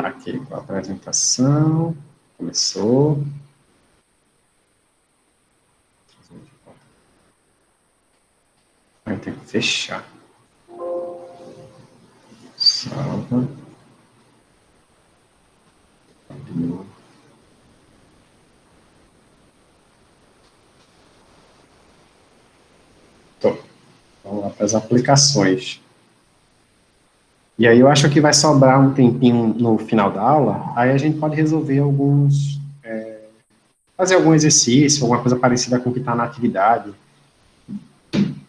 Tá aqui com a apresentação. Começou. Aí tem que fechar. Salva. Tô. Vamos lá para as aplicações. E aí eu acho que vai sobrar um tempinho no final da aula, aí a gente pode resolver alguns, fazer algum exercício, alguma coisa parecida com o que está na atividade.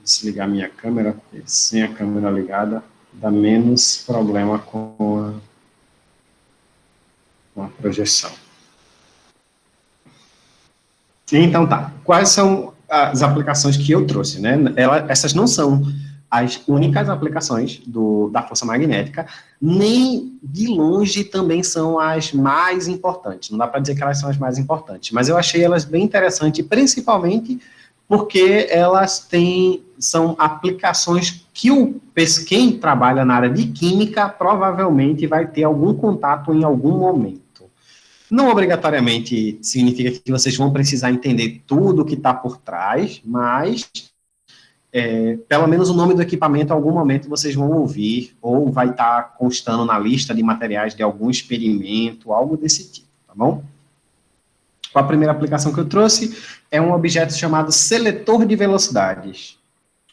Desligar minha câmera, porque sem a câmera ligada dá menos problema com a projeção. Então tá, quais são as aplicações que eu trouxe, né? Essas não são as únicas aplicações da força magnética, nem de longe também são as mais importantes. Não dá para dizer que elas são as mais importantes, mas eu achei elas bem interessantes, principalmente porque elas são aplicações que quem trabalha na área de química provavelmente vai ter algum contato em algum momento. Não obrigatoriamente significa que vocês vão precisar entender tudo o que está por trás, mas pelo menos o nome do equipamento, em algum momento vocês vão ouvir, ou vai estar constando na lista de materiais de algum experimento, algo desse tipo, tá bom? A primeira aplicação que eu trouxe é um objeto chamado seletor de velocidades.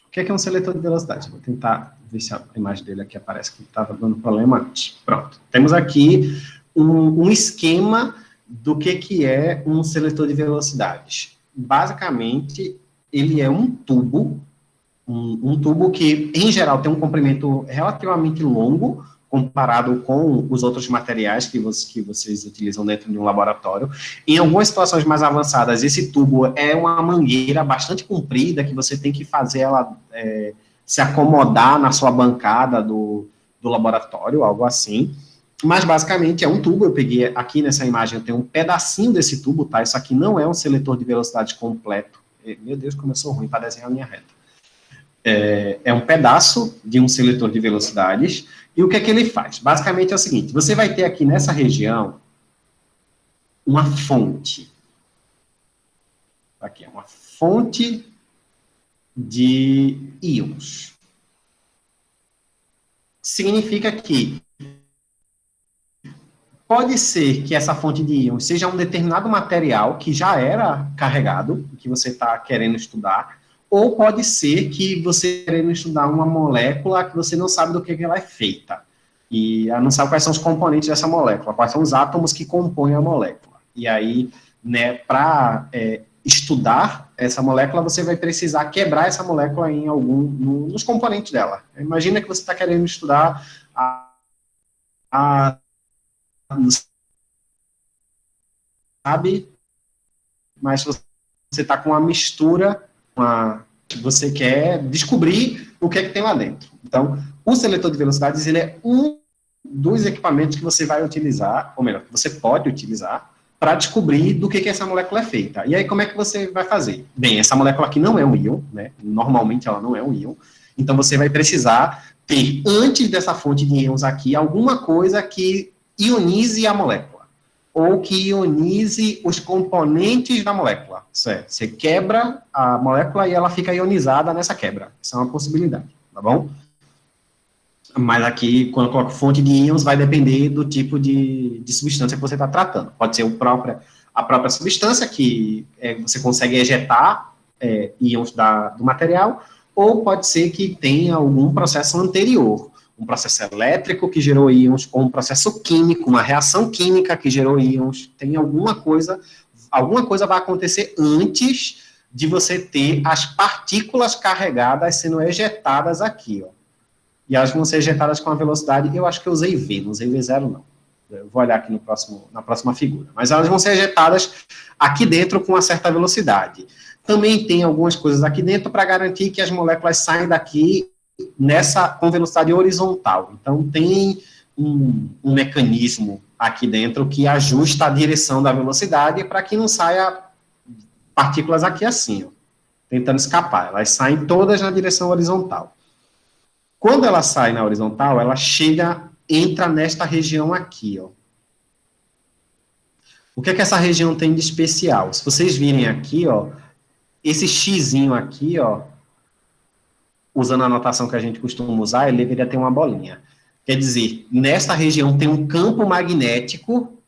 O que é um seletor de velocidades? Vou tentar ver se a imagem dele aqui aparece, que estava dando problema antes. Pronto. Temos aqui um esquema do que é um seletor de velocidades. Basicamente, ele é um tubo, um tubo que, em geral, tem um comprimento relativamente longo, comparado com os outros materiais que vocês utilizam dentro de um laboratório. Em algumas situações mais avançadas, esse tubo é uma mangueira bastante comprida, que você tem que fazer ela se acomodar na sua bancada do laboratório, algo assim. Mas, basicamente, é um tubo. Eu peguei aqui nessa imagem, eu tenho um pedacinho desse tubo, tá? Isso aqui não é um seletor de velocidade completo. Meu Deus, como eu sou ruim para desenhar a linha reta. É um pedaço de um seletor de velocidades. E o que é que ele faz? Basicamente é o seguinte, você vai ter aqui nessa região uma fonte. Aqui, uma fonte de íons. Significa que pode ser que essa fonte de íons seja um determinado material que já era carregado, que você está querendo estudar, ou pode ser que você querendo estudar uma molécula que você não sabe do que ela é feita. E não sabe quais são os componentes dessa molécula, quais são os átomos que compõem a molécula. E aí, né, para estudar essa molécula, você vai precisar quebrar essa molécula em nos componentes dela. Imagina que você está querendo estudar sabe, mas você está com uma mistura, você quer descobrir o que é que tem lá dentro. Então, o seletor de velocidades, ele é um dos equipamentos que você vai utilizar, ou melhor, que você pode utilizar, para descobrir do que essa molécula é feita. E aí, como é que você vai fazer? Bem, essa molécula aqui não é um íon, né? Normalmente ela não é um íon, então você vai precisar ter, antes dessa fonte de íons aqui, alguma coisa que ionize a molécula, ou que ionize os componentes da molécula. Certo? Você quebra a molécula e ela fica ionizada nessa quebra. Isso é uma possibilidade, tá bom? Mas aqui, quando eu coloco fonte de íons, vai depender do tipo de substância que você está tratando. Pode ser a própria substância, que você consegue ejetar íons do material, ou pode ser que tenha algum processo anterior, um processo elétrico que gerou íons, ou um processo químico, uma reação química que gerou íons. Tem alguma coisa vai acontecer antes de você ter as partículas carregadas sendo ejetadas aqui, ó. E elas vão ser ejetadas com a velocidade, eu acho que eu usei V, não usei V0 não. Eu vou olhar aqui na próxima figura. Mas elas vão ser ejetadas aqui dentro com uma certa velocidade. Também tem algumas coisas aqui dentro para garantir que as moléculas saem daqui com velocidade horizontal. Então, tem um mecanismo aqui dentro que ajusta a direção da velocidade para que não saia partículas aqui assim, ó, tentando escapar. Elas saem todas na direção horizontal. Quando ela sai na horizontal, ela entra nesta região aqui, ó. O que é que essa região tem de especial? Se vocês virem aqui, ó, esse xizinho aqui, ó, usando a notação que a gente costuma usar, ele deveria ter uma bolinha. Quer dizer, nessa região tem um campo magnético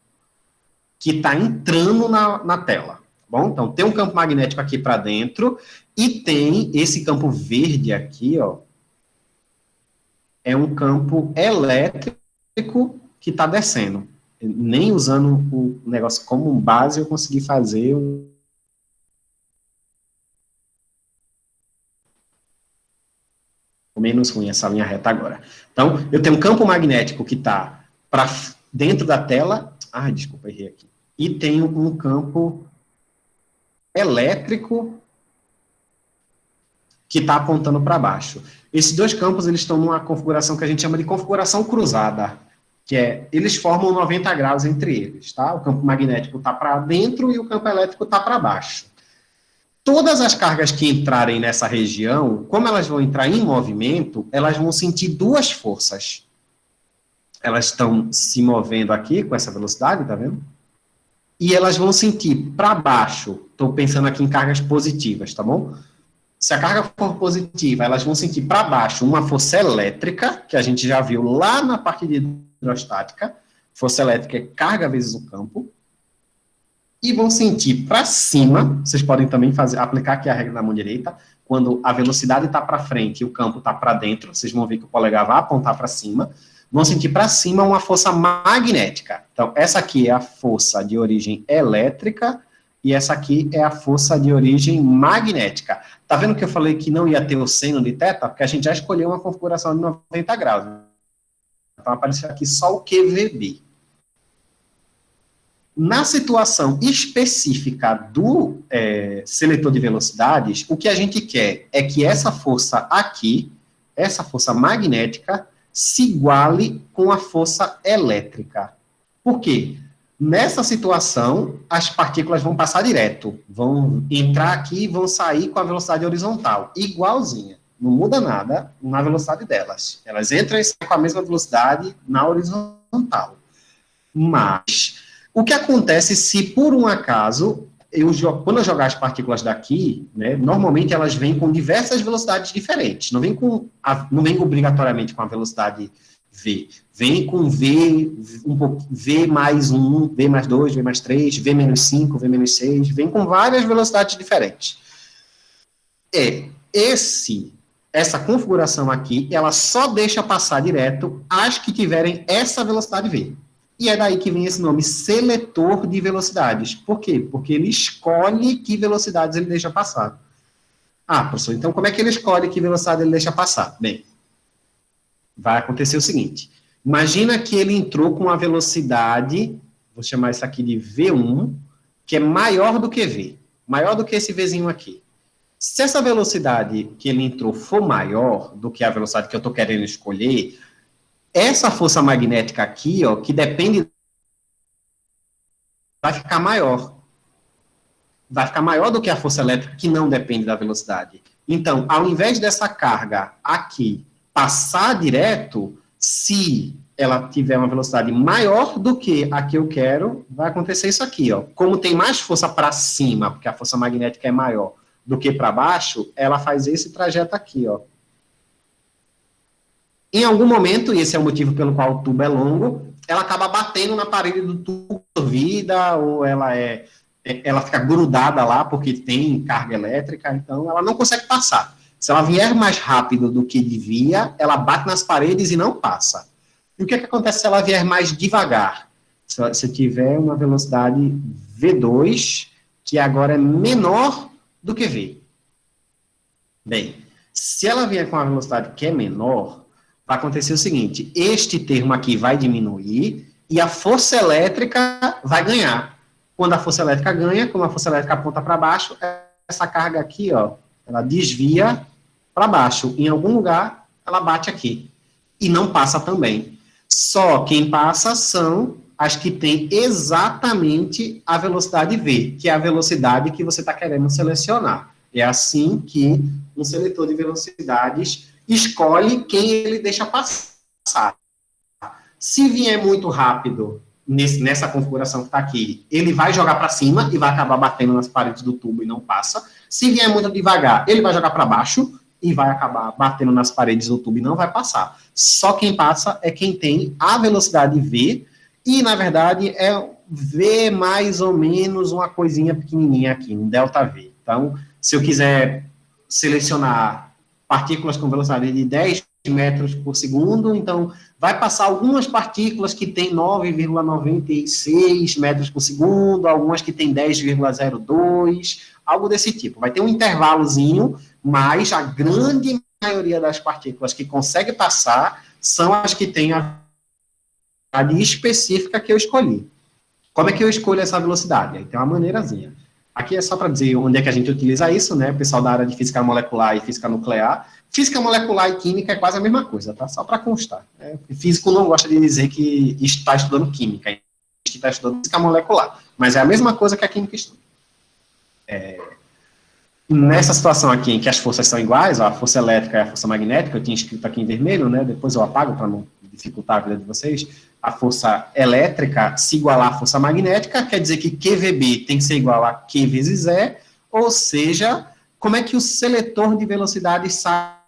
que está entrando na tela. Bom, então tem um campo magnético aqui para dentro e tem esse campo verde aqui, ó, é um campo elétrico que está descendo. Nem usando o negócio como base eu consegui fazer um menos ruim essa linha reta agora. Então, eu tenho um campo magnético que está para dentro da tela. Ah, desculpa, errei aqui. E tenho um campo elétrico que está apontando para baixo. Esses dois campos, eles estão numa configuração que a gente chama de configuração cruzada, que é, eles formam 90 graus entre eles, tá? O campo magnético está para dentro e o campo elétrico está para baixo. Todas as cargas que entrarem nessa região, como elas vão entrar em movimento, elas vão sentir duas forças. Elas estão se movendo aqui com essa velocidade, tá vendo? E elas vão sentir para baixo, estou pensando aqui em cargas positivas, tá bom? Se a carga for positiva, elas vão sentir para baixo uma força elétrica, que a gente já viu lá na parte de hidrostática. Força elétrica é carga vezes o campo. E vão sentir para cima, vocês podem também aplicar aqui a regra da mão direita, quando a velocidade está para frente e o campo está para dentro, vocês vão ver que o polegar vai apontar para cima, vão sentir para cima uma força magnética. Então, essa aqui é a força de origem elétrica e essa aqui é a força de origem magnética. Tá vendo que eu falei que não ia ter o seno de θ? Porque a gente já escolheu uma configuração de 90 graus. Então, apareceu aqui só o QVB. Na situação específica do seletor de velocidades, o que a gente quer é que essa força aqui, essa força magnética, se iguale com a força elétrica. Por quê? Nessa situação, as partículas vão passar direto, vão entrar aqui e vão sair com a velocidade horizontal, igualzinha. Não muda nada na velocidade delas. Elas entram e saem com a mesma velocidade na horizontal. Mas o que acontece se, por um acaso, quando eu jogar as partículas daqui, né, normalmente elas vêm com diversas velocidades diferentes. Não vem obrigatoriamente com a velocidade V. Vem com V, V mais 1, V mais 2, V mais 3, V menos 5, V menos 6. Vem com várias velocidades diferentes. Essa configuração aqui, ela só deixa passar direto as que tiverem essa velocidade V. E é daí que vem esse nome, seletor de velocidades. Por quê? Porque ele escolhe que velocidades ele deixa passar. Ah, professor, então como é que ele escolhe que velocidade ele deixa passar? Bem, vai acontecer o seguinte. Imagina que ele entrou com uma velocidade, vou chamar isso aqui de V1, que é maior do que V. Maior do que esse Vzinho aqui. Se essa velocidade que ele entrou for maior do que a velocidade que eu estou querendo escolher, essa força magnética aqui, ó, que depende, vai ficar maior. Vai ficar maior do que a força elétrica, que não depende da velocidade. Então, ao invés dessa carga aqui passar direto, se ela tiver uma velocidade maior do que a que eu quero, vai acontecer isso aqui, ó. Como tem mais força para cima, porque a força magnética é maior do que para baixo, ela faz esse trajeto aqui, ó. Em algum momento, e esse é o motivo pelo qual o tubo é longo, ela acaba batendo na parede do tubo, vida, ou ela fica grudada lá porque tem carga elétrica, então ela não consegue passar. Se ela vier mais rápido do que devia, ela bate nas paredes e não passa. E o que acontece se ela vier mais devagar? Se tiver uma velocidade V2, que agora é menor do que V. Bem, se ela vier com uma velocidade que é menor, vai acontecer o seguinte, este termo aqui vai diminuir e a força elétrica vai ganhar. Quando a força elétrica ganha, como a força elétrica aponta para baixo, essa carga aqui, ó, ela desvia para baixo. Em algum lugar, ela bate aqui. E não passa também. Só quem passa são as que têm exatamente a velocidade V, que é a velocidade que você está querendo selecionar. É assim que um seletor de velocidades escolhe quem ele deixa passar. Se vier muito rápido, nessa configuração que está aqui, ele vai jogar para cima e vai acabar batendo nas paredes do tubo e não passa. Se vier muito devagar, ele vai jogar para baixo e vai acabar batendo nas paredes do tubo e não vai passar. Só quem passa é quem tem a velocidade V, e, na verdade, é V mais ou menos uma coisinha pequenininha aqui, um ΔV. Então, se eu quiser selecionar partículas com velocidade de 10 metros por segundo, então vai passar algumas partículas que têm 9,96 metros por segundo, algumas que têm 10,02, algo desse tipo. Vai ter um intervalozinho, mas a grande maioria das partículas que consegue passar são as que têm a velocidade específica que eu escolhi. Como é que eu escolho essa velocidade? Aí tem uma maneirazinha. Aqui é só para dizer onde é que a gente utiliza isso, né? O pessoal da área de física molecular e física nuclear. Física molecular e química é quase a mesma coisa, tá? Só para constar. Né? Físico não gosta de dizer que está estudando química, que está estudando física molecular. Mas é a mesma coisa que a química estuda. Nessa situação aqui, em que as forças são iguais, ó, a força elétrica e a força magnética, eu tinha escrito aqui em vermelho, né? Depois eu apago para não dificultar a vida de vocês. A força elétrica se igualar à força magnética, quer dizer que QVB tem que ser igual a Q vezes E, ou seja, como é que o seletor de velocidade sabe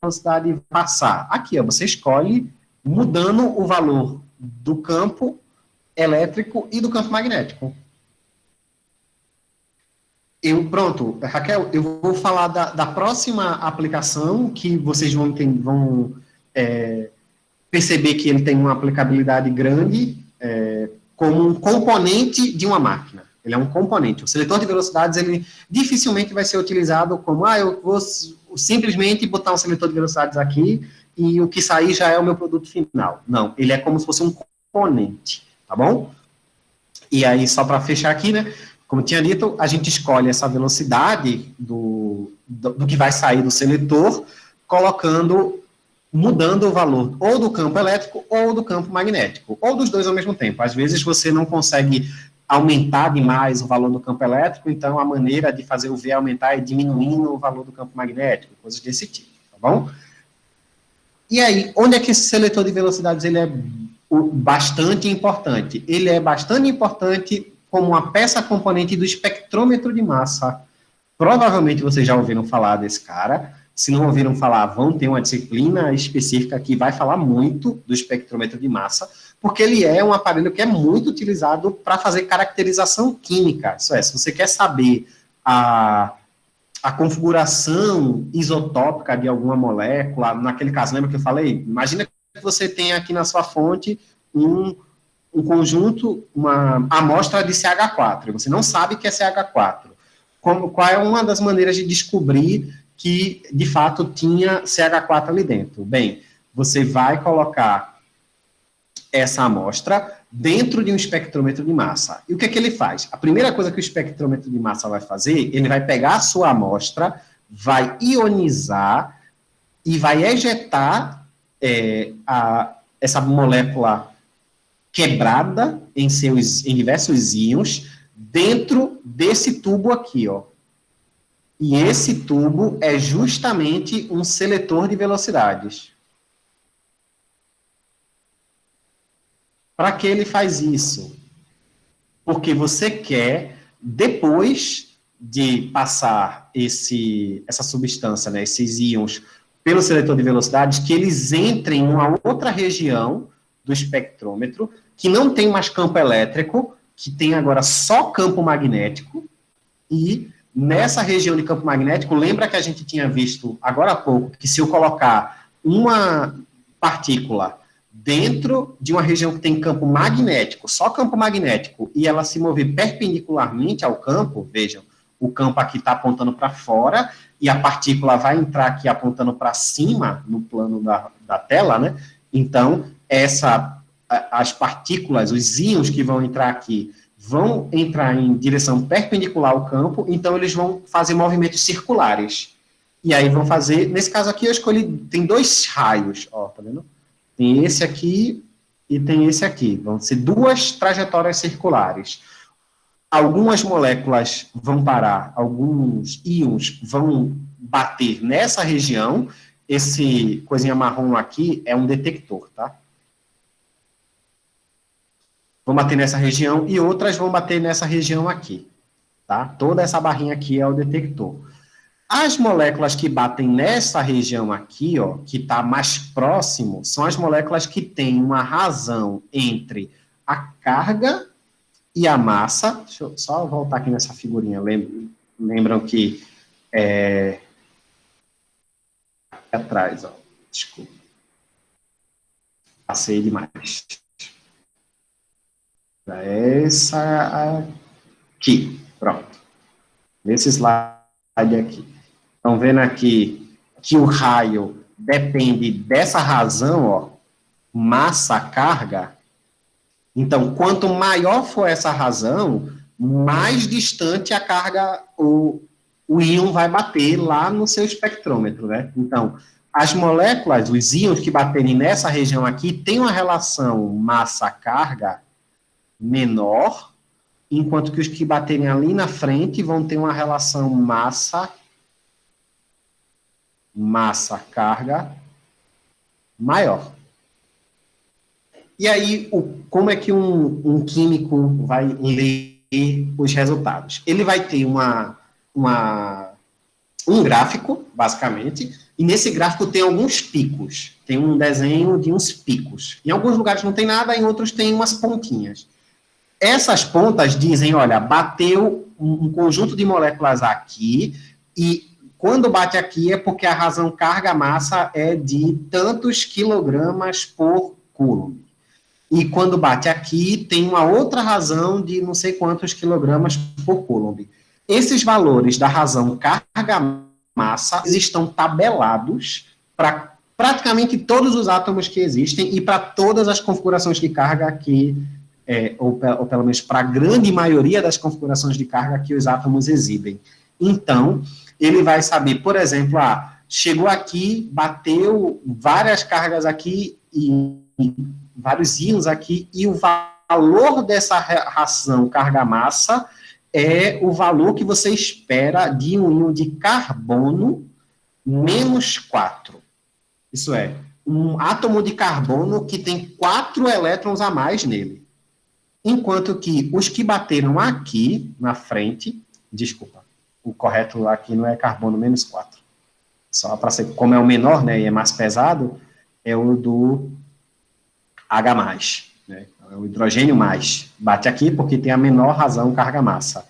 a velocidade passar? Aqui, ó, você escolhe mudando o valor do campo elétrico e do campo magnético. Pronto, Raquel, eu vou falar da próxima aplicação que vocês vão perceber que ele tem uma aplicabilidade grande como um componente de uma máquina. Ele é um componente. O seletor de velocidades, ele dificilmente vai ser utilizado como, eu vou simplesmente botar um seletor de velocidades aqui e o que sair já é o meu produto final. Não, ele é como se fosse um componente, tá bom? E aí, só para fechar aqui, né, como tinha dito, a gente escolhe essa velocidade do que vai sair do seletor, mudando o valor ou do campo elétrico ou do campo magnético, ou dos dois ao mesmo tempo. Às vezes você não consegue aumentar demais o valor do campo elétrico, então a maneira de fazer o V aumentar é diminuindo o valor do campo magnético, coisas desse tipo, tá bom? E aí, onde é que esse seletor de velocidades ele é bastante importante? Ele é bastante importante como uma peça componente do espectrômetro de massa. Provavelmente vocês já ouviram falar desse cara. Se não ouviram falar, vão ter uma disciplina específica que vai falar muito do espectrômetro de massa, porque ele é um aparelho que é muito utilizado para fazer caracterização química. Isso é, se você quer saber a configuração isotópica de alguma molécula, naquele caso, lembra que eu falei? Imagina que você tem aqui na sua fonte um conjunto, uma amostra de CH4, você não sabe que é CH4. Qual é uma das maneiras de descobrir que, de fato, tinha CH4 ali dentro? Bem, você vai colocar essa amostra dentro de um espectrômetro de massa. E o que é que ele faz? A primeira coisa que o espectrômetro de massa vai fazer, ele vai pegar a sua amostra, vai ionizar e vai ejetar essa molécula quebrada em diversos íons dentro desse tubo aqui, ó. E esse tubo é justamente um seletor de velocidades. Para que ele faz isso? Porque você quer, depois de passar essa substância, né, esses íons, pelo seletor de velocidades, que eles entrem em uma outra região do espectrômetro, que não tem mais campo elétrico, que tem agora só campo magnético, e nessa região de campo magnético, lembra que a gente tinha visto agora há pouco, que se eu colocar uma partícula dentro de uma região que tem campo magnético, só campo magnético, e ela se mover perpendicularmente ao campo, vejam, o campo aqui está apontando para fora, e a partícula vai entrar aqui apontando para cima, no plano da tela, né? Então, as partículas, os íons que vão entrar aqui, vão entrar em direção perpendicular ao campo, então eles vão fazer movimentos circulares. E aí vão fazer, nesse caso aqui eu escolhi, tem dois raios, ó, tá vendo? Tem esse aqui e tem esse aqui. Vão ser duas trajetórias circulares. Algumas moléculas vão parar, alguns íons vão bater nessa região. Esse coisinha marrom aqui é um detector, tá? vão bater nessa região e outras vão bater nessa região aqui, tá? Toda essa barrinha aqui é o detector. As moléculas que batem nessa região aqui, ó, que está mais próximo, são as moléculas que têm uma razão entre a carga e a massa. Deixa eu só voltar aqui nessa figurinha. Lembram que aqui atrás, ó. Desculpa. Passei demais. Essa aqui. Pronto. Nesse slide aqui. Estão vendo aqui que o raio depende dessa razão, ó, massa, carga. Então, quanto maior for essa razão, mais distante a carga, o íon vai bater lá no seu espectrômetro, né? Então, as moléculas, os íons que baterem nessa região aqui, têm uma relação massa-carga menor, enquanto que os que baterem ali na frente vão ter uma relação massa-carga maior. E aí, como é que um químico vai ler os resultados? Ele vai ter um gráfico, basicamente, e nesse gráfico tem alguns picos. Tem um desenho de uns picos. Em alguns lugares não tem nada, em outros tem umas pontinhas. Essas pontas dizem, olha, bateu um conjunto de moléculas aqui, e quando bate aqui é porque a razão carga-massa é de tantos quilogramas por coulomb. E quando bate aqui, tem uma outra razão de não sei quantos quilogramas por coulomb. Esses valores da razão carga-massa estão tabelados para praticamente todos os átomos que existem e para todas as configurações de carga que, ou pelo menos para a grande maioria das configurações de carga que os átomos exibem. Então, ele vai saber, por exemplo, chegou aqui, bateu várias cargas aqui e vários íons aqui, e o valor dessa razão carga-massa é o valor que você espera de um íon de carbono menos 4. Isso é, um átomo de carbono que tem 4 elétrons a mais nele. Enquanto que os que bateram aqui na frente, desculpa, o correto aqui não é carbono menos 4. Só para ser, como é o menor, né, e é mais pesado, é o do H+, né, é o hidrogênio mais. Bate aqui porque tem a menor razão carga-massa.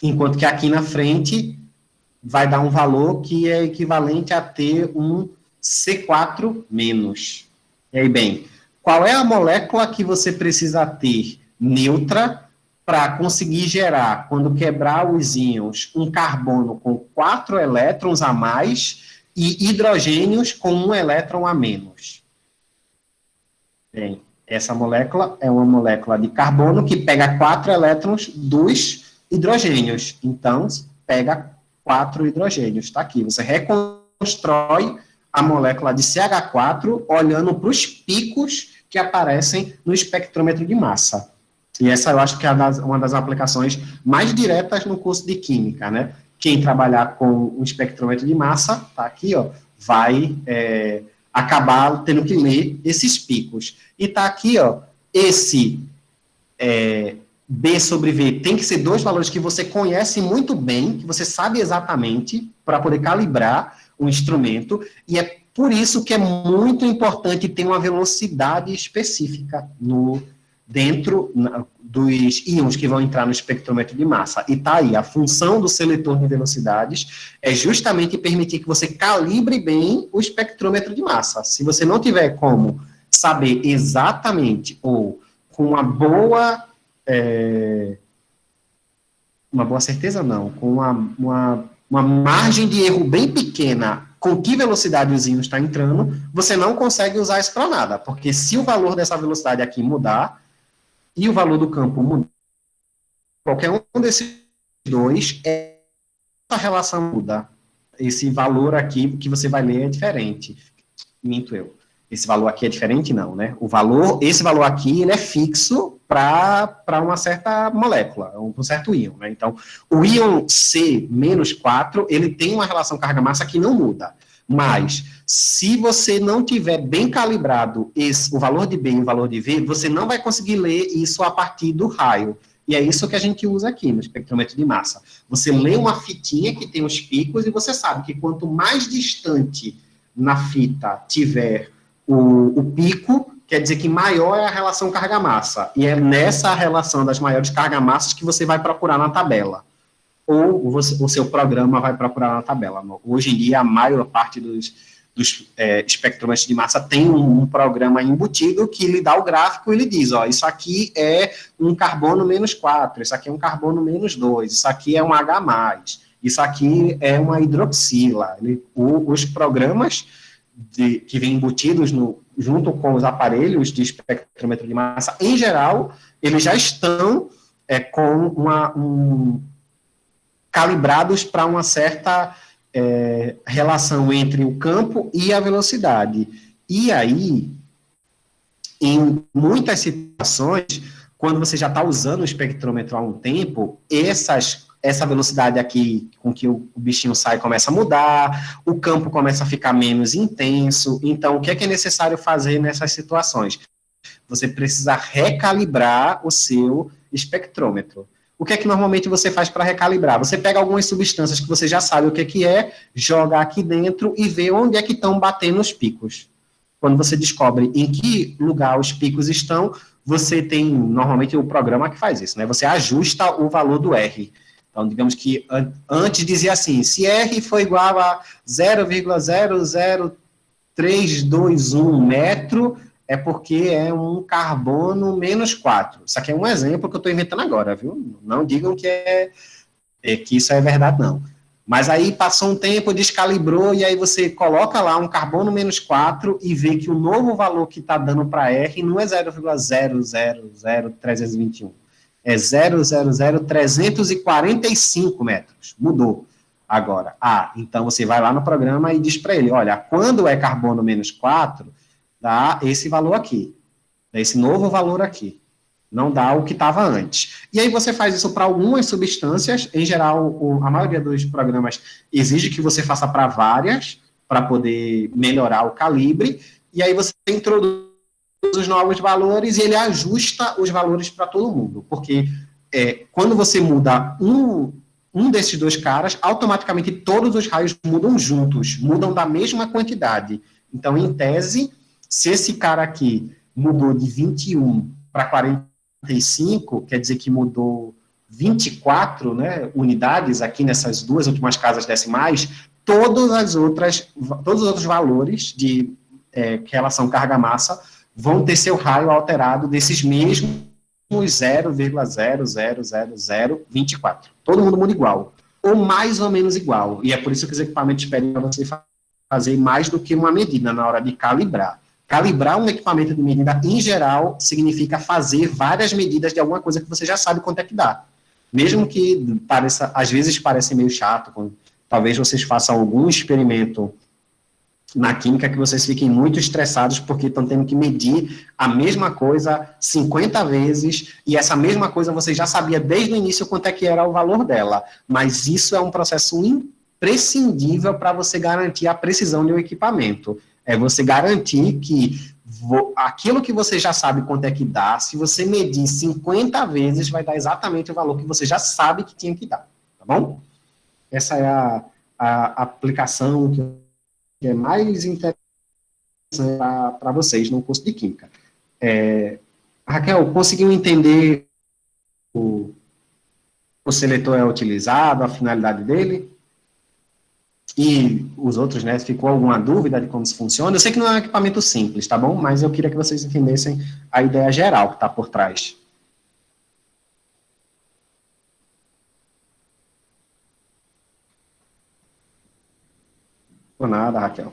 Enquanto que aqui na frente vai dar um valor que é equivalente a ter um C4-. E aí, bem, qual é a molécula que você precisa ter neutra para conseguir gerar, quando quebrar os íons, um carbono com 4 elétrons a mais e hidrogênios com 1 elétron a menos? Bem, essa molécula é uma molécula de carbono que pega 4 elétrons dos hidrogênios. Então, pega 4 hidrogênios. Está aqui. Você reconstrói a molécula de CH4 olhando para os picos que aparecem no espectrômetro de massa. E essa eu acho que é uma das aplicações mais diretas no curso de Química, né? Quem trabalhar com o espectrômetro de massa, tá aqui, ó, vai acabar tendo que ler esses picos. E tá aqui, ó, esse B sobre V tem que ser 2 valores que você conhece muito bem, que você sabe exatamente, para poder calibrar o instrumento, e é por isso que é muito importante ter uma velocidade específica dentro dos íons que vão entrar no espectrômetro de massa. E tá aí, a função do seletor de velocidades é justamente permitir que você calibre bem o espectrômetro de massa. Se você não tiver como saber exatamente, ou com uma boa certeza não, com uma margem de erro bem pequena, com que velocidade os íons está entrando, você não consegue usar isso para nada, porque se o valor dessa velocidade aqui mudar, e o valor do campo mudar, qualquer um desses dois, essa relação muda. Esse valor aqui que você vai ler é diferente. Minto eu. Esse valor aqui é diferente, não, né? Esse valor aqui, ele é fixo para uma certa molécula, um certo íon, né? Então, o íon C-4, ele tem uma relação carga-massa que não muda. Mas, Se você não tiver bem calibrado o valor de B e o valor de V, você não vai conseguir ler isso a partir do raio. E é isso que a gente usa aqui no espectrômetro de massa. Você lê uma fitinha que tem os picos e você sabe que quanto mais distante na fita tiver o pico, quer dizer que maior é a relação carga-massa. E é nessa relação das maiores carga-massas que você vai procurar na tabela. Ou o seu programa vai procurar na tabela. Hoje em dia, a maior parte dos espectrômetros de massa tem um programa embutido que lhe dá o gráfico e lhe diz, ó, isso aqui é um carbono menos 4, isso aqui é um carbono menos 2, isso aqui é um H+, isso aqui é uma hidroxila. Os programas que vêm embutidos junto com os aparelhos de espectrômetro de massa, em geral, eles já estão calibrados para uma certa relação entre o campo e a velocidade. E aí, em muitas situações, quando você já está usando o espectrômetro há um tempo, essa velocidade aqui com que o bichinho sai começa a mudar, o campo começa a ficar menos intenso. Então, o que é necessário fazer nessas situações? Você precisa recalibrar o seu espectrômetro. O que é que normalmente você faz para recalibrar? Você pega algumas substâncias que você já sabe o que é, joga aqui dentro e vê onde é que estão batendo os picos. Quando você descobre em que lugar os picos estão, você tem normalmente o programa que faz isso, né? Você ajusta o valor do R. Então, digamos que antes dizia assim, se R for igual a 0,00321 metro, é porque é um carbono menos 4. Isso aqui é um exemplo que eu estou inventando agora, viu? Não digam que isso é verdade, não. Mas aí passou um tempo, descalibrou, e aí você coloca lá um carbono menos 4 e vê que o novo valor que está dando para R não é 0,000321. É 0,00345 metros. Mudou. Agora, então você vai lá no programa e diz para ele, olha, quando é carbono menos 4, dá esse valor aqui, dá esse novo valor aqui, não dá o que estava antes. E aí você faz isso para algumas substâncias, em geral, a maioria dos programas exige que você faça para várias, para poder melhorar o calibre, e aí você introduz os novos valores e ele ajusta os valores para todo mundo, porque quando você muda um desses dois caras, automaticamente todos os raios mudam juntos, mudam da mesma quantidade. Então, em tese, se esse cara aqui mudou de 21 para 45, quer dizer que mudou 24, né, unidades aqui nessas duas últimas casas decimais, todos os outros valores de relação carga-massa vão ter seu raio alterado desses mesmos 0,00024. Todo mundo muda igual, ou mais ou menos igual. E é por isso que os equipamentos pedem para você fazer mais do que uma medida na hora de calibrar. Calibrar um equipamento de medida, em geral, significa fazer várias medidas de alguma coisa que você já sabe quanto é que dá. Mesmo que pareça, às vezes parece meio chato, talvez vocês façam algum experimento na química que vocês fiquem muito estressados porque estão tendo que medir a mesma coisa 50 vezes, e essa mesma coisa você já sabia desde o início quanto é que era o valor dela. Mas isso é um processo imprescindível para você garantir a precisão de um equipamento. É você garantir que aquilo que você já sabe quanto é que dá, se você medir 50 vezes, vai dar exatamente o valor que você já sabe que tinha que dar, tá bom? Essa é a aplicação que é mais interessante para vocês no curso de Química. Raquel, conseguiu entender o seletor é utilizado, a finalidade dele? E os outros, né, ficou alguma dúvida de como isso funciona? Eu sei que não é um equipamento simples, tá bom? Mas eu queria que vocês entendessem a ideia geral que está por trás. Por nada, Raquel.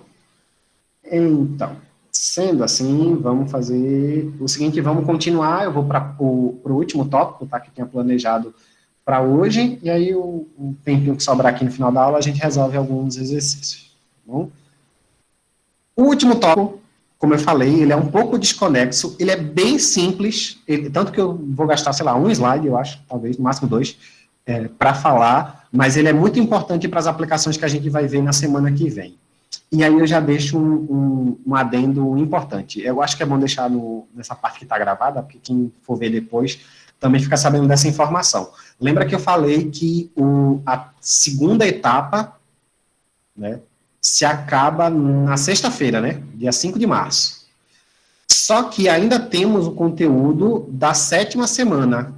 Então, sendo assim, vamos fazer o seguinte, vamos continuar, eu vou para o último tópico, tá, que eu tinha planejado para hoje, e aí o tempinho que sobrar aqui no final da aula, a gente resolve alguns exercícios, tá bom? O último tópico, como eu falei, ele é um pouco desconexo, ele é bem simples, tanto que eu vou gastar, sei lá, um slide, eu acho, talvez, no máximo 2, para falar, mas ele é muito importante para as aplicações que a gente vai ver na semana que vem. E aí eu já deixo um adendo importante. Eu acho que é bom deixar nessa parte que está gravada, porque quem for ver depois também fica sabendo dessa informação. Lembra que eu falei que a segunda etapa, né, se acaba na sexta-feira, né, dia 5 de março. Só que ainda temos o conteúdo da 7ª semana.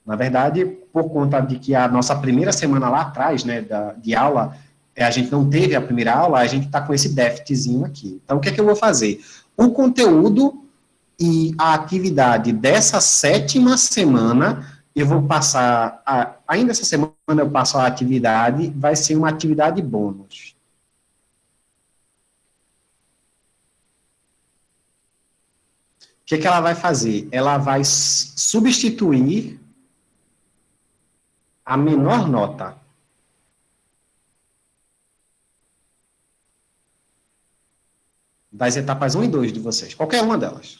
Na verdade, por conta de que a nossa primeira semana lá atrás, né, de aula, a gente não teve a primeira aula, a gente está com esse déficitzinho aqui. Então, o que é que eu vou fazer? O conteúdo e a atividade dessa 7ª semana, eu vou passar, ainda essa semana eu passo a atividade, vai ser uma atividade bônus. O que é que ela vai fazer? Ela vai substituir a menor nota. Das etapas 1 e 2 de vocês, qualquer uma delas. O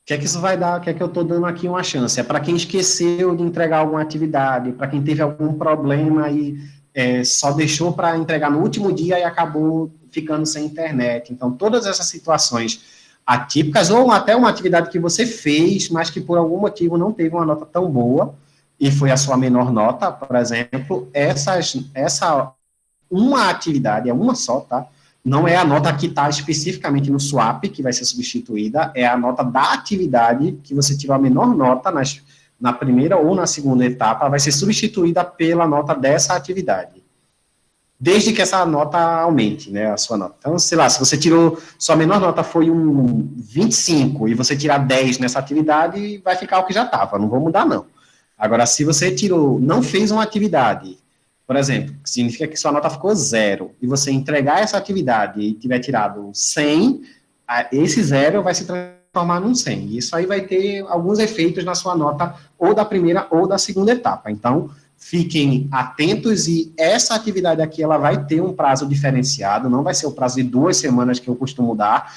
que é que isso vai dar? O que é que eu estou dando aqui uma chance? É para quem esqueceu de entregar alguma atividade, para quem teve algum problema e só deixou para entregar no último dia e acabou ficando sem internet. Então, todas essas situações atípicas, ou até uma atividade que você fez, mas que por algum motivo não teve uma nota tão boa, e foi a sua menor nota, por exemplo, uma atividade, é uma só, tá? Não é a nota que está especificamente no swap, que vai ser substituída, é a nota da atividade, que você tirou a menor nota na primeira ou na segunda etapa, vai ser substituída pela nota dessa atividade. Desde que essa nota aumente, né, a sua nota. Então, sei lá, se você tirou, sua menor nota foi um 25, e você tirar 10 nessa atividade, vai ficar o que já estava, não vou mudar, não. Agora, se você não fez uma atividade, por exemplo, significa que sua nota ficou 0, e você entregar essa atividade e tiver tirado 100, esse 0 vai se transformar num 100. Isso aí vai ter alguns efeitos na sua nota, ou da primeira ou da segunda etapa. Então, fiquem atentos, e essa atividade aqui, ela vai ter um prazo diferenciado, não vai ser o prazo de 2 semanas que eu costumo dar,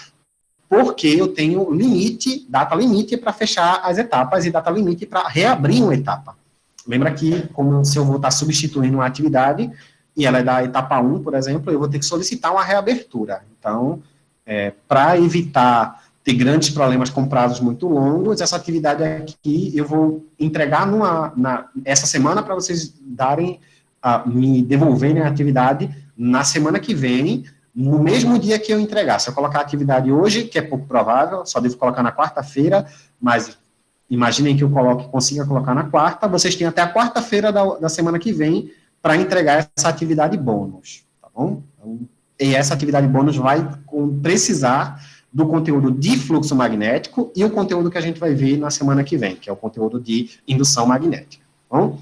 porque eu tenho data limite para fechar as etapas e data limite para reabrir uma etapa. Lembra que, como se eu vou estar substituindo uma atividade, e ela é da etapa 1, por exemplo, eu vou ter que solicitar uma reabertura. Então, para evitar ter grandes problemas com prazos muito longos, essa atividade aqui eu vou entregar essa semana para vocês me devolverem a atividade na semana que vem, no mesmo dia que eu entregar. Se eu colocar a atividade hoje, que é pouco provável, só devo colocar na quarta-feira, mas imaginem que eu consiga colocar na quarta, vocês têm até a quarta-feira da semana que vem para entregar essa atividade bônus, tá bom? Então, e essa atividade bônus vai precisar do conteúdo de fluxo magnético e o conteúdo que a gente vai ver na semana que vem, que é o conteúdo de indução magnética, tá bom?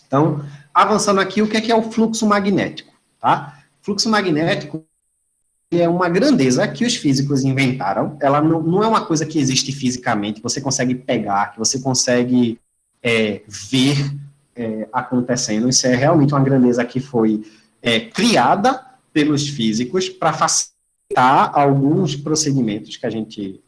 Então, avançando aqui, o que é o fluxo magnético, tá? Fluxo magnético é uma grandeza que os físicos inventaram. Ela não é uma coisa que existe fisicamente, que você consegue pegar, que você consegue ver acontecendo. Isso é realmente uma grandeza que foi criada pelos físicos para facilitar alguns procedimentos que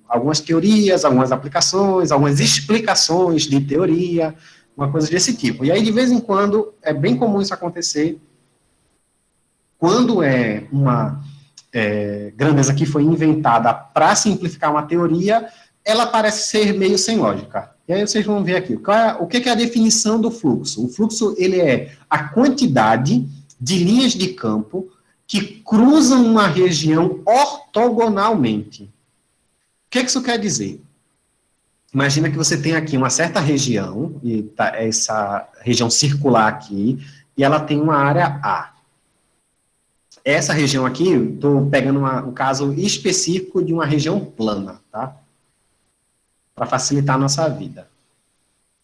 algumas teorias, algumas aplicações, algumas explicações de teoria, uma coisa desse tipo. E aí, de vez em quando, é bem comum isso acontecer, quando uma grandeza que foi inventada para simplificar uma teoria, ela parece ser meio sem lógica. E aí vocês vão ver aqui, o que é a definição do fluxo? O fluxo, ele é a quantidade de linhas de campo que cruzam uma região ortogonalmente. O que isso quer dizer? Imagina que você tem aqui uma certa região, e tá essa região circular aqui, e ela tem uma área A. Essa região aqui, estou pegando um caso específico de uma região plana, tá? Para facilitar a nossa vida.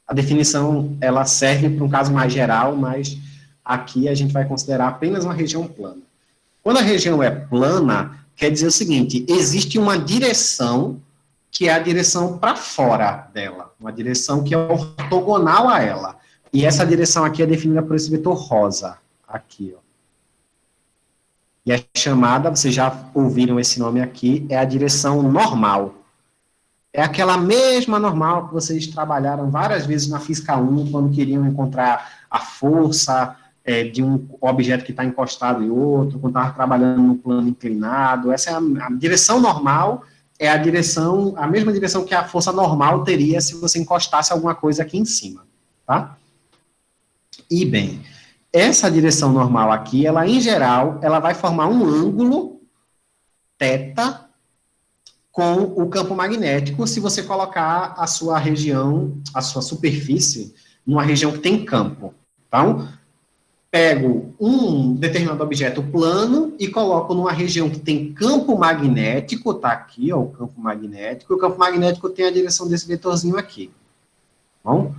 A definição, ela serve para um caso mais geral, mas aqui a gente vai considerar apenas uma região plana. Quando a região é plana, quer dizer o seguinte, existe uma direção que é a direção para fora dela, uma direção que é ortogonal a ela. E essa direção aqui é definida por esse vetor rosa, aqui, ó. E é chamada, vocês já ouviram esse nome aqui, é a direção normal. É aquela mesma normal que vocês trabalharam várias vezes na Física 1, quando queriam encontrar a força de um objeto que está encostado em outro, quando estava trabalhando no plano inclinado. Essa é a direção normal, é a mesma direção que a força normal teria se você encostasse alguma coisa aqui em cima, tá? E, bem, essa direção normal aqui, ela, em geral, ela vai formar um ângulo θ com o campo magnético, se você colocar a sua região, a sua superfície, numa região que tem campo. Então, pego um determinado objeto plano e coloco numa região que tem campo magnético, tá aqui, ó, o campo magnético. O campo magnético tem a direção desse vetorzinho aqui. Bom,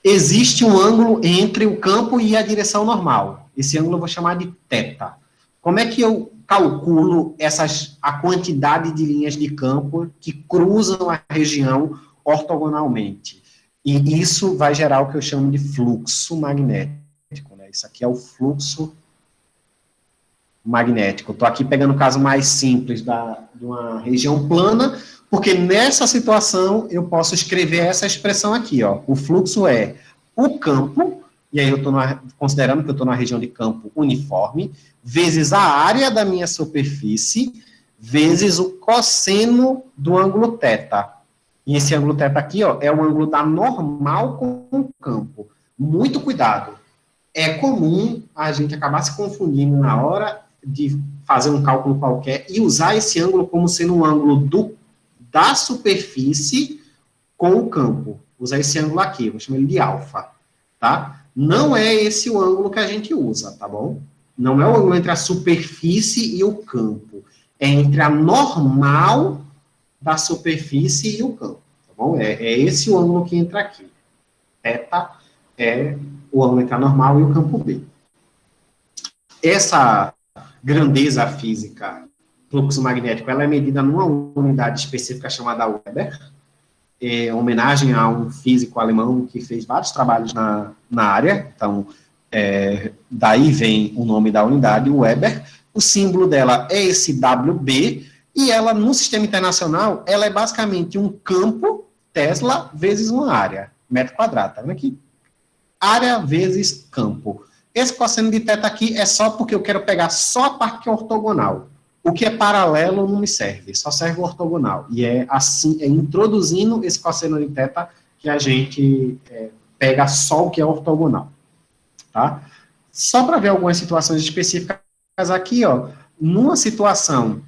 existe um ângulo entre o campo e a direção normal. Esse ângulo eu vou chamar de θ. Como é que eu calculo a quantidade de linhas de campo que cruzam a região ortogonalmente? E isso vai gerar o que eu chamo de fluxo magnético. Isso aqui é o fluxo magnético. Estou aqui pegando o caso mais simples de uma região plana, porque nessa situação eu posso escrever essa expressão aqui, ó. O fluxo é o campo, e aí eu estou considerando que eu estou numa região de campo uniforme, vezes a área da minha superfície, vezes o cosseno do ângulo θ. E esse ângulo θ aqui, ó, é o ângulo da normal com o campo. Muito cuidado. É comum a gente acabar se confundindo na hora de fazer um cálculo qualquer e usar esse ângulo como sendo um ângulo da superfície com o campo. Usar esse ângulo aqui, vou chamar ele de alfa, tá? Não é esse o ângulo que a gente usa, tá bom? Não é o ângulo entre a superfície e o campo. É entre a normal da superfície e o campo, tá bom? É esse o ângulo que entra aqui. Θ é o ângulo entre a normal e o campo B. Essa grandeza física, fluxo magnético, ela é medida numa unidade específica chamada Weber, em homenagem a um físico alemão que fez vários trabalhos na área. Então, daí vem o nome da unidade, Weber. O símbolo dela é esse WB, e ela, no sistema internacional, ela é basicamente um campo Tesla vezes uma área, metro quadrado, tá vendo aqui? Área vezes campo. Esse cosseno de θ aqui é só porque eu quero pegar só a parte que é ortogonal. O que é paralelo não me serve, só serve o ortogonal. E é assim, introduzindo esse cosseno de θ que a gente pega só o que é ortogonal. Tá? Só para ver algumas situações específicas aqui, ó, numa situação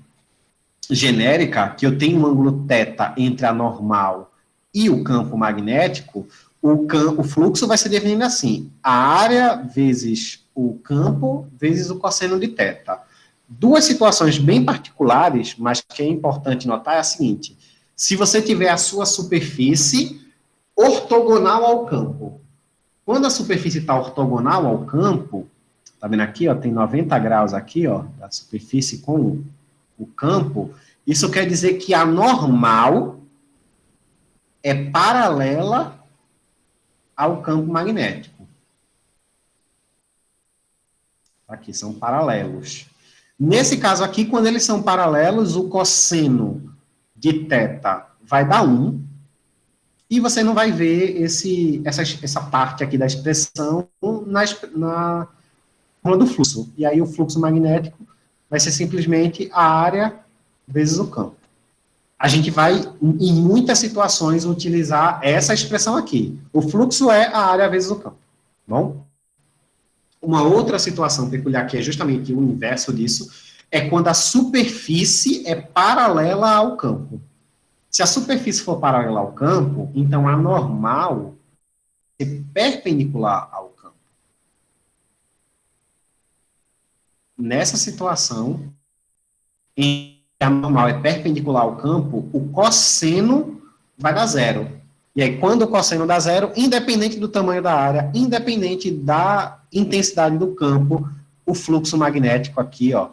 genérica, que eu tenho um ângulo θ entre a normal e o campo magnético, o fluxo vai ser definido assim: a área vezes o campo vezes o cosseno de θ. Duas situações bem particulares, mas que é importante notar, é a seguinte: se você tiver a sua superfície ortogonal ao campo, quando a superfície está ortogonal ao campo, tá vendo aqui, ó, tem 90 graus aqui, ó, da superfície com o campo, isso quer dizer que a normal é paralela ao campo magnético. Aqui são paralelos. Nesse caso aqui, quando eles são paralelos, o cosseno de θ vai dar 1, e você não vai ver essa parte aqui da expressão na forma do fluxo. E aí o fluxo magnético vai ser simplesmente a área vezes o campo. A gente vai, em muitas situações, utilizar essa expressão aqui. O fluxo é a área vezes o campo. Bom? Uma outra situação peculiar, que é justamente o inverso disso, é quando a superfície é paralela ao campo. Se a superfície for paralela ao campo, então a normal é perpendicular ao campo. Nessa situação, em que a normal é perpendicular ao campo, o cosseno vai dar 0. E aí, quando o cosseno dá 0, independente do tamanho da área, independente da intensidade do campo, o fluxo magnético aqui, ó,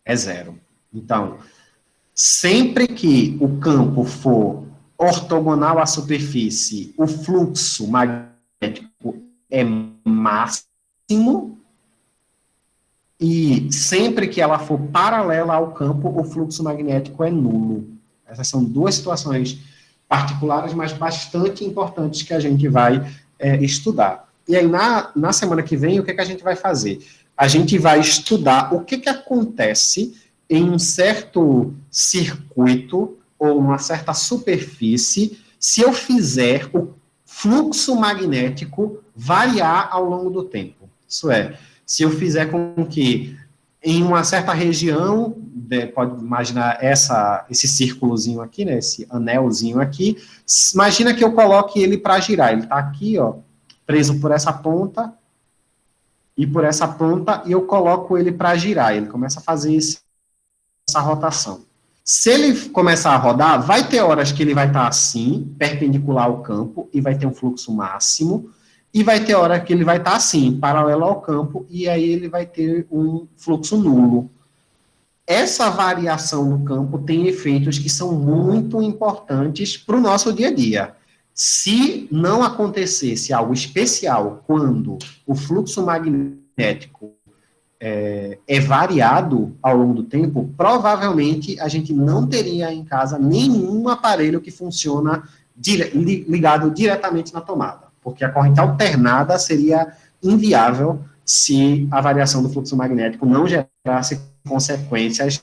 é 0. Então, sempre que o campo for ortogonal à superfície, o fluxo magnético é máximo, e sempre que ela for paralela ao campo, o fluxo magnético é nulo. Essas são duas situações particulares, mas bastante importantes que a gente vai estudar. E aí, na semana que vem, o que a gente vai fazer? A gente vai estudar o que acontece em um certo circuito ou uma certa superfície se eu fizer o fluxo magnético variar ao longo do tempo. Isso é, se eu fizer com que em uma certa região, pode imaginar esse círculozinho aqui, né, esse anelzinho aqui, imagina que eu coloque ele para girar, ele está aqui, ó, preso por essa ponta, e por essa ponta, e eu coloco ele para girar, ele começa a fazer essa rotação. Se ele começar a rodar, vai ter horas que ele vai estar assim, perpendicular ao campo, e vai ter um fluxo máximo, e vai ter hora que ele vai estar assim, paralelo ao campo, e aí ele vai ter um fluxo nulo. Essa variação no campo tem efeitos que são muito importantes para o nosso dia a dia. Se não acontecesse algo especial quando o fluxo magnético é variado ao longo do tempo, provavelmente a gente não teria em casa nenhum aparelho que funciona ligado diretamente na tomada, porque a corrente alternada seria inviável se a variação do fluxo magnético não gerasse consequências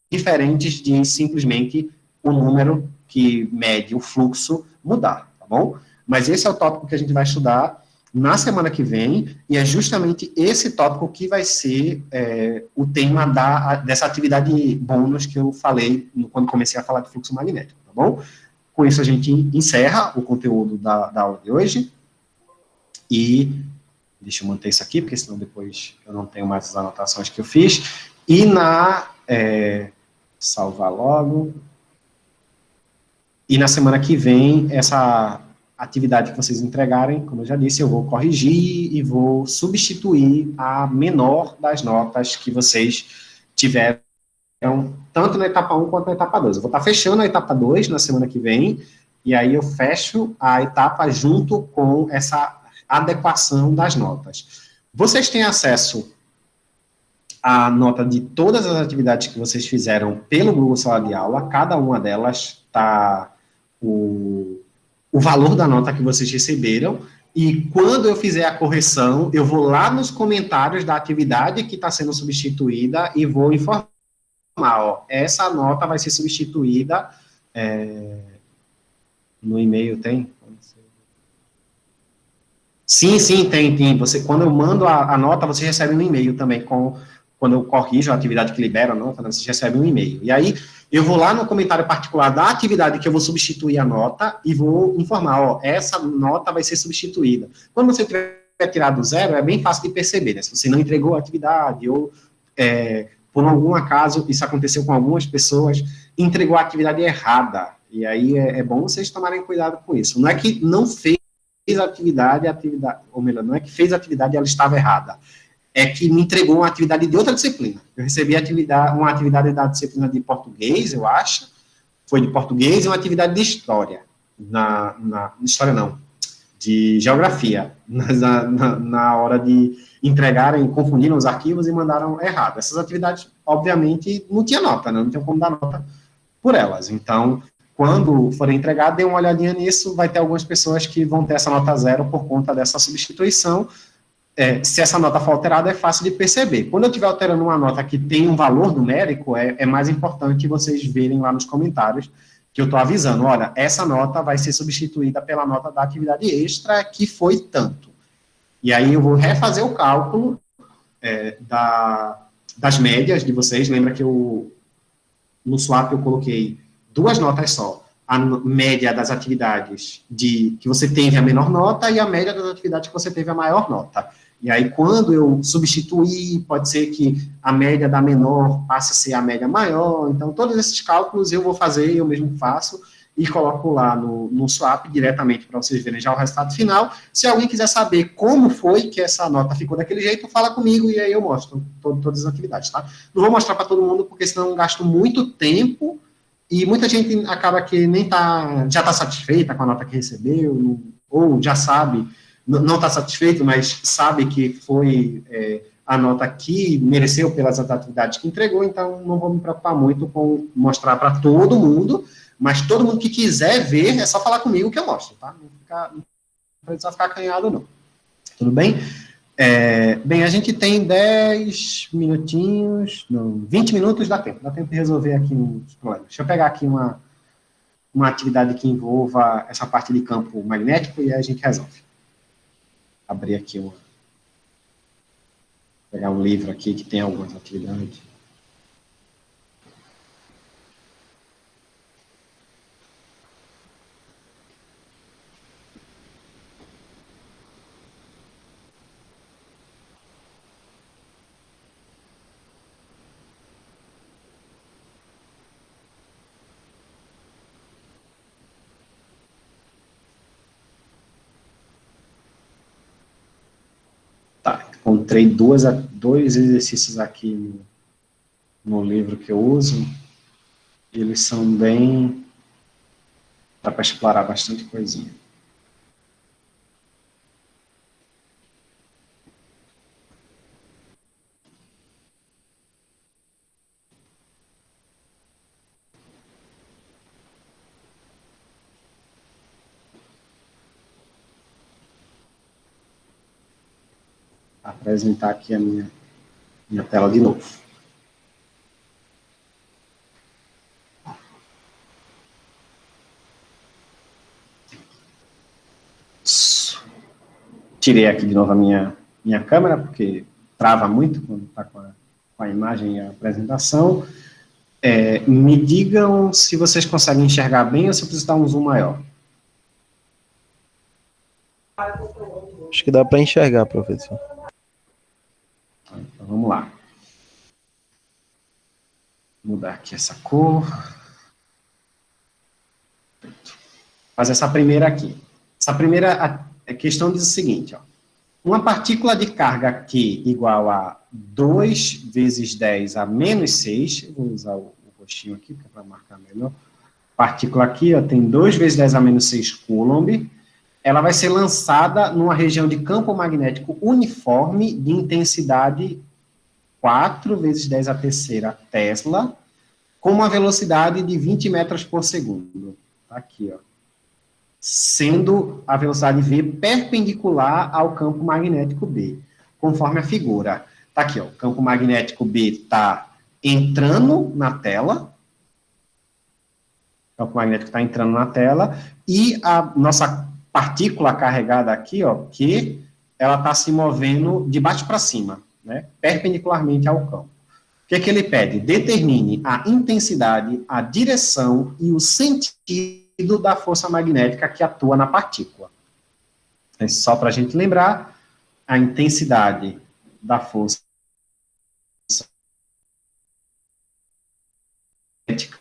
diferentes de simplesmente o número que mede o fluxo mudar, tá bom? Mas esse é o tópico que a gente vai estudar na semana que vem, e é justamente esse tópico que vai ser o tema dessa atividade bônus que eu falei quando comecei a falar de fluxo magnético, tá bom? Com isso a gente encerra o conteúdo da aula de hoje, e deixa eu manter isso aqui, porque senão depois eu não tenho mais as anotações que eu fiz, e salvar logo, e na semana que vem, essa atividade que vocês entregarem, como eu já disse, eu vou corrigir e vou substituir a menor das notas que vocês tiveram, tanto na etapa 1 quanto na etapa 2. Eu vou estar fechando a etapa 2 na semana que vem, e aí eu fecho a etapa junto com essa adequação das notas. Vocês têm acesso à nota de todas as atividades que vocês fizeram pelo Google Sala de Aula, cada uma delas está o valor da nota que vocês receberam, e quando eu fizer a correção, eu vou lá nos comentários da atividade que está sendo substituída e vou informar, ó, essa nota vai ser substituída, no e-mail tem? Sim, tem. Quando eu mando a nota, você recebe um e-mail também, quando eu corrijo a atividade que libera a nota, você recebe um e-mail. E aí, eu vou lá no comentário particular da atividade que eu vou substituir a nota e vou informar, ó, essa nota vai ser substituída. Quando você tiver tirado zero, é bem fácil de perceber, né? Se você não entregou a atividade ou, por algum acaso, isso aconteceu com algumas pessoas, entregou a atividade errada. E aí, é bom vocês tomarem cuidado com isso. Não é que não fez a atividade, ou melhor, não é que fez a atividade e ela estava errada. É que me entregou uma atividade de outra disciplina. Eu recebi uma atividade da disciplina de português, eu acho, foi de português, e uma atividade de história, história não, de geografia, na hora de entregarem, confundiram os arquivos e mandaram errado. Essas atividades, obviamente, não tinha nota, né? Não tinha como dar nota por elas. Então, quando forem entregar, dê uma olhadinha nisso, vai ter algumas pessoas que vão ter essa nota zero por conta dessa substituição. Se essa nota for alterada, é fácil de perceber. Quando eu estiver alterando uma nota que tem um valor numérico, é mais importante vocês verem lá nos comentários, que eu estou avisando, olha, essa nota vai ser substituída pela nota da atividade extra, que foi tanto. E aí eu vou refazer o cálculo das médias de vocês. Lembra que no SWAP eu coloquei 2 notas só. A média das atividades que você teve a menor nota e a média das atividades que você teve a maior nota. E aí, quando eu substituir, pode ser que a média da menor passe a ser a média maior. Então, todos esses cálculos eu vou fazer, eu mesmo faço, e coloco lá no SWAP diretamente para vocês verem já o resultado final. Se alguém quiser saber como foi que essa nota ficou daquele jeito, fala comigo e aí eu mostro todas as atividades, tá? Não vou mostrar para todo mundo, porque senão eu gasto muito tempo e muita gente acaba que já está satisfeita com a nota que recebeu, ou já sabe, não está satisfeito, mas sabe que foi a nota que mereceu pelas atividades que entregou, então não vou me preocupar muito com mostrar para todo mundo, mas todo mundo que quiser ver, é só falar comigo que eu mostro, tá? Não precisa ficar acanhado, não. Tudo bem? Bem, a gente tem 10 minutinhos, não, 20 minutos dá tempo de resolver aqui os problemas. Deixa eu pegar aqui uma atividade que envolva essa parte de campo magnético e aí a gente resolve. Abrir aqui pegar um livro aqui que tem algumas atividades. Encontrei dois exercícios aqui no livro que eu uso. Eles são bem... dá para explorar bastante coisinha. Apresentar aqui a minha tela de novo. Tirei aqui de novo a minha câmera, porque trava muito quando está com a imagem e a apresentação. Me digam se vocês conseguem enxergar bem ou se eu preciso dar um zoom maior. Acho que dá para enxergar, professor. Então, vamos lá. Vou mudar aqui essa cor. Fazer essa primeira aqui. Essa primeira questão diz o seguinte, ó. Uma partícula de carga Q igual a 2 vezes 10 a menos 6, vou usar o roxinho aqui para marcar melhor. Partícula aqui, ó, tem 2 vezes 10 a menos 6 coulomb. Ela vai ser lançada numa região de campo magnético uniforme de intensidade 4 vezes 10 a terceira Tesla, com uma velocidade de 20 metros por segundo. Tá aqui, ó. Sendo a velocidade v perpendicular ao campo magnético B, conforme a figura. Tá aqui, ó. O campo magnético B está entrando na tela. O campo magnético está entrando na tela. E a nossa partícula carregada aqui, ó, que ela está se movendo de baixo para cima, né, perpendicularmente ao campo. O que é que ele pede? Determine a intensidade, a direção e o sentido da força magnética que atua na partícula. Só para a gente lembrar, a intensidade da força magnética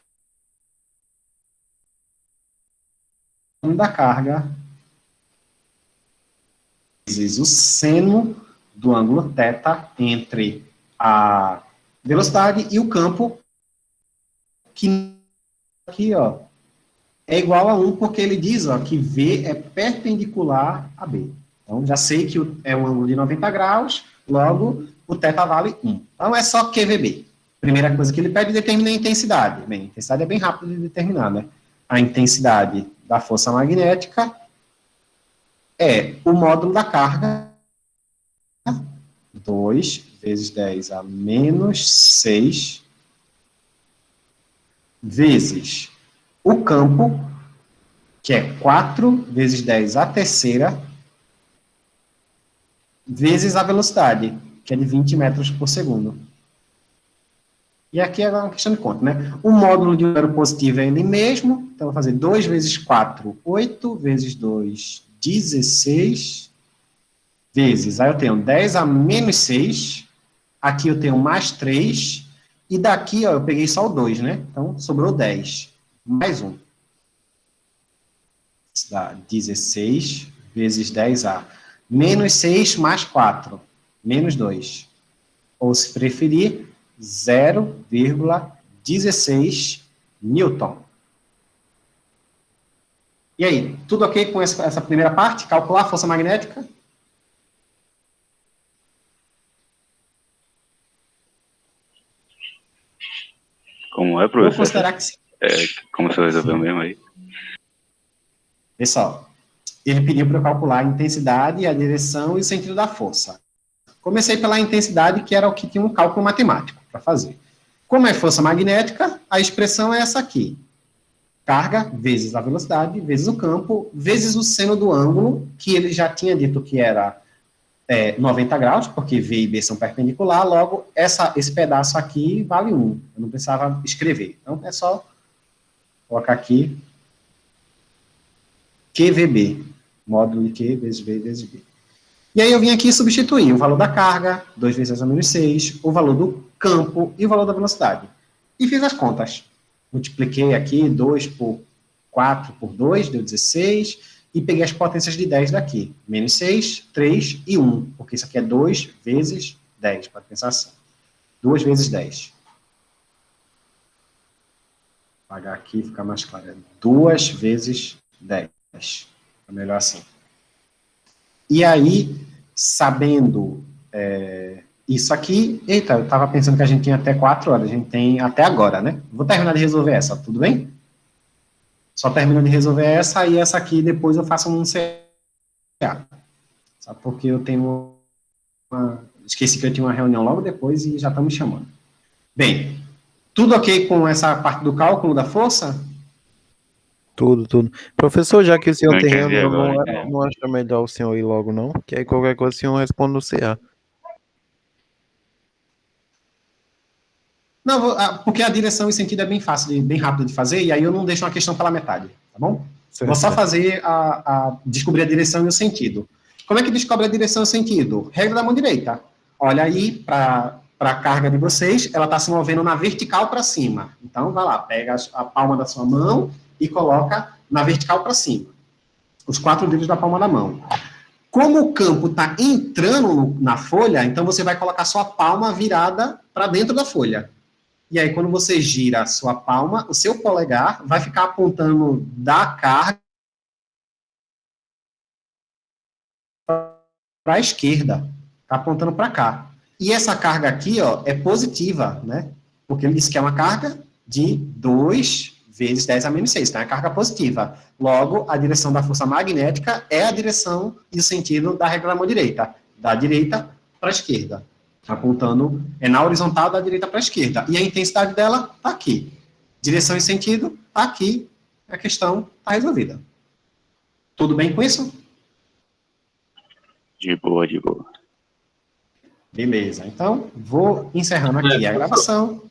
da carga vezes o seno do ângulo θ entre a velocidade e o campo, que aqui, ó, é igual a 1, porque ele diz, ó, que V é perpendicular a B. Então, já sei que é um ângulo de 90 graus, logo, o θ vale 1. Então, é só QVB. Primeira coisa que ele pede, determina a intensidade. Bem, a intensidade é bem rápido de determinar, né? A intensidade da força magnética é o módulo da carga, 2 vezes 10 a menos 6, vezes o campo, que é 4 vezes 10 a terceira, vezes a velocidade, que é de 20 metros por segundo. E aqui é uma questão de conta, né? O módulo de um número positivo é ele mesmo, então eu vou fazer 2 vezes 4, 8, vezes 2, 16, vezes, aí eu tenho 10 a menos 6, aqui eu tenho mais 3, e daqui, ó, eu peguei só o 2, né? Então, sobrou 10, mais 1. Isso dá 16 vezes 10A. Menos 6 mais 4, menos 2. Ou, se preferir, 0,16 Newton. E aí, tudo ok com essa primeira parte? Calcular a força magnética? Como é, professor? Vou considerar que sim. Como você resolveu mesmo aí? Pessoal, ele pediu para eu calcular a intensidade, a direção e o sentido da força. Comecei pela intensidade, que era o que tinha um cálculo matemático para fazer. Como é força magnética, a expressão é essa aqui. Carga vezes a velocidade, vezes o campo, vezes o seno do ângulo, que ele já tinha dito que era 90 graus, porque V e B são perpendicular, logo, esse pedaço aqui vale 1. Eu não precisava escrever. Então, é só colocar aqui QVB, módulo de Q vezes V vezes B. E aí eu vim aqui substituir o valor da carga, 2 vezes 10 a menos 6, o valor do campo e o valor da velocidade. E fiz as contas. Multipliquei aqui 2 por 4 por 2, deu 16, e peguei as potências de 10 daqui. Menos 6, 3 e 1, porque isso aqui é 2 vezes 10, pode pensar assim. 2 vezes 10. Vou apagar aqui, fica mais claro. 2 vezes 10. É melhor assim. E aí, sabendo isso aqui... Eita, eu estava pensando que a gente tinha até 4 horas. A gente tem até agora, né? Vou terminar de resolver essa, tudo bem? Só termino de resolver essa e essa aqui depois eu faço um CA. Sabe? Porque eu tenho esqueci que eu tinha uma reunião logo depois e já estão me chamando. Bem, tudo ok com essa parte do cálculo da força? Tudo. Professor, já que o senhor Não tem entendi reunião, agora. não acha melhor o senhor ir logo, não? Que aí qualquer coisa o senhor responde no CA. Não, porque a direção e sentido é bem fácil, bem rápido de fazer, e aí eu não deixo uma questão pela metade, tá bom? Vou só fazer descobrir a direção e o sentido. Como é que descobre a direção e o sentido? Regra da mão direita. Olha aí para a carga de vocês, ela está se movendo na vertical para cima. Então, vai lá, pega a palma da sua mão e coloca na vertical para cima. Os 4 dedos da palma da mão. Como o campo está entrando na folha, então você vai colocar sua palma virada para dentro da folha. E aí, quando você gira a sua palma, o seu polegar vai ficar apontando da carga para a esquerda. Está apontando para cá. E essa carga aqui, ó, é positiva, né? Porque ele disse que é uma carga de 2 vezes 10 a menos 6, então é carga positiva. Logo, a direção da força magnética é a direção e o sentido da regra da mão direita. Da direita para a esquerda. Apontando, na horizontal da direita para a esquerda. E a intensidade dela está aqui. Direção e sentido, tá aqui. A questão está resolvida. Tudo bem com isso? De boa, de boa. Beleza. Então, vou encerrando aqui a gravação.